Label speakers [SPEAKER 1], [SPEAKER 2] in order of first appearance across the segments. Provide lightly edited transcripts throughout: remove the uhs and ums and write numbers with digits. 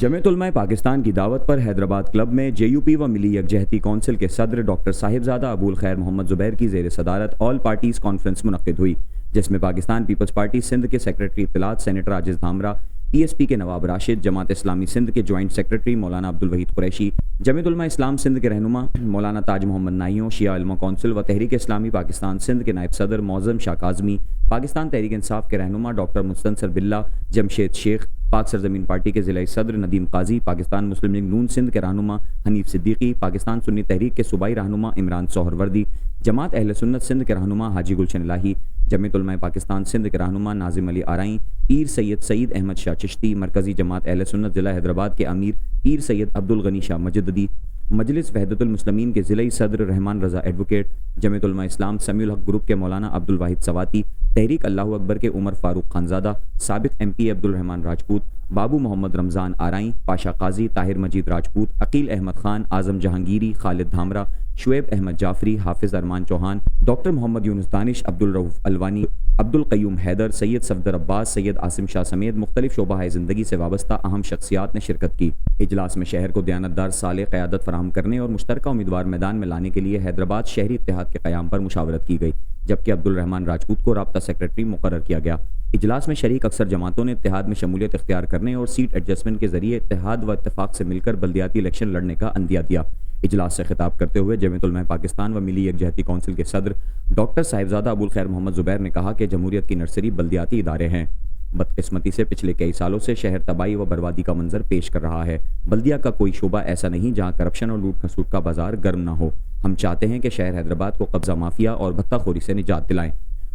[SPEAKER 1] जमीयत उलमा पाकिस्तान की दावत पर हैदराबाद क्लब में JUP व मिली यकजहती कौंसिल के सदर डॉक्टर साहिबजादा अबुल खैर मोहम्मद ज़ुबैर की ज़ेर सदारत ऑल पार्टीज़ कॉन्फ्रेंस मुनक्किद हुई, जिसमें पाकिस्तान पीपल्स पार्टी सिंध के सेक्रेटरी इत्तलात सेनेटर आजिज़ धामरा, PSP के नवाब राशिद, जमात इस्लामी सिंध के जॉइंट सेक्रेटरी मौलाना अब्दुल वहीद कुरैशी, जमीयत उलमा इस्लाम सिंध के रहनुमा मौलाना ताज मोहम्मद नाइयों, शिया इल्मा कौंसिल व तहरीक इस्लामी पाकिस्तान सिंध के नायब सदर मौज़म शाह काज़मी, पाकिस्तान तहरीक इंसाफ के रहनुमा डॉक्टर मुस्तनसर बिल्ला, जमशेद शेख, पाक सरजमीन पार्टी के ज़िला सदर नदीम काजी, पाकिस्तान मुस्लिम लीग नून सिंध के रहनुमा हनीफ सिद्दीकी, पाकिस्तान सुन्नी तहरीक के सूबाई रहनुमा इमरान सोहरवर्दी, जमात अहले सुन्नत सिंध के रहनुमा हाजी गुलशन इलाही, जमीयत उलमा पाकिस्तान सिंध के रहनुमा नाजिम अली आरई, पीर सैयद सईद अहमद शाह चिश्ती, मरकज़ी जमात अहले सुन्नत ज़िला हैदराबाद के अमीर पीर सैयद अब्दुल गनी शाह मजददी, मजलिस वहदतुल मुस्लिमीन के ज़िला सदर रहमान रज़ा एडवोकेट, जमीयत उलमा इस्लाम समीउल हक ग्रुप के मौलाना अब्दुल वाहिद सवाती, तहरीक अल्लाह अकबर के उमर फारूक खानजादा, साबिक MP अब्दुल रहमान राजपूत, बाबू मोहम्मद रमज़ान आरई, पाशा काजी, ताहिर मजीद राजपूत, अकील अहमद खान, आज़म जहांगीरी, खालिद धामरा, शुएब अहमद जाफरी, हाफिज़ अरमान चौहान, डॉक्टर मोहम्मद यूनुस दानिश, अब्दुल रऊफ़ अलवानी, अब्दुल क़य्यूम हैदर, सैयद सफदर अब्बास, सैयद आसिम शाह समेत मुख्तलिफ शोबा ज़िंदगी से वाबस्ता अहम शख्सियात ने शिरकत की। इजलास में शहर को दयानतदार साले क़यादत फराहम करने और मुश्तरका उम्मीदवार मैदान में लाने के लिए हैदराबाद शहरी इत्तेहाद के क़याम पर मुशावरत की गई, जबकि अब्दुल रहमान राजपूत को राब्ता सेक्रेटरी मुकर्रर किया गया। इजलास में शरीक अक्सर जमातों ने इत्तेहाद में शमूलियत इख्तियार करने और सीट एडजस्टमेंट के जरिए इत्तेहाद व इत्तेफाक से मिलकर बल्दियाती इलेक्शन लड़ने का अंदिया दिया। इजलास से खिताब करते हुए जमीयत उलमा पाकिस्तान व मिली यकजहती कौंसिल के सदर डॉक्टर साहिबजादा अबुल खैर मोहम्मद ज़ुबैर ने कहा कि जमहूरियत की नर्सरी बल्दियाती इदारे हैं। बदकिस्मती से पिछले कई सालों से शहर तबाही व बर्बादी का मंजर पेश कर रहा है। बल्दिया का कोई शोबा ऐसा नहीं जहां करप्शन और लूट खसूट का बाजार गर्म ना हो। हम चाहते हैं कि शहर हैदराबाद को कब्जा माफिया और भत्ताखोरी से निजात दिलाएं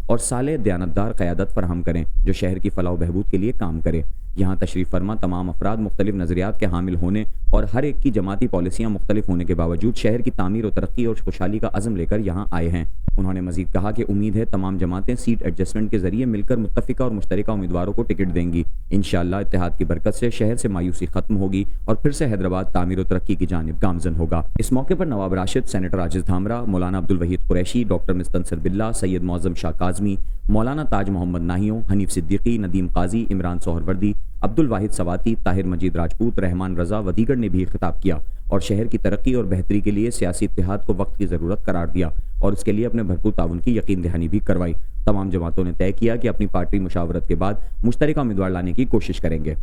[SPEAKER 1] और साले दयानतदार क़यादत फराहम करें जो शहर की फलाह बहबूद के लिए काम करे। यहाँ तशरीफ़ फरमा तमाम अफराद मुख्तलिफ नज़रियात के हामिल होने और हर एक की जमाती पॉलिसियाँ मुख्तलिफ होने के बावजूद शहर की तामीर और तरक्की और खुशहाली का अज़म लेकर यहाँ आए हैं। उन्होंने मज़ीद कहा कि उम्मीद है तमाम जमातें सीट एडजस्टमेंट के जरिए मिलकर मुत्तफ़िका और मुश्तरका उम्मीदवारों को टिकट देंगी। इंशाअल्लाह इत्तेहाद की बरकत से शहर से मायूसी खत्म होगी और फिर से हैदराबाद तामीर और तरक्की की जानिब गामजन होगा। इस मौके पर नवाब राशिद, सेनेटर आजिज़ धामरा, मौलाना अब्दुल वहीद कुरैशी, डॉक्टर मुस्तनसर बिल्ला, सैयद मौज़म शाह काज़मी, मौलाना ताज मोहम्मद नाहियों, हनीफ सिद्दीकी, नदीम काजी, इमरान सोहरवर्दी, अब्दुल वाहिद सवाती, ताहिर मजीद राजपूत, रहमान रज़ा व दीगर ने भी खिताब किया और शहर की तरक्की और बेहतरी के लिए सियासी इत्तेहाद को वक्त की ज़रूरत करार दिया और इसके लिए अपने भरपूर ताउन की यकीन दहानी भी करवाई। तमाम जमातों ने तय किया कि अपनी पार्टी मुशावरत के बाद मुश्तरका उम्मीदवार लाने की कोशिश करेंगे।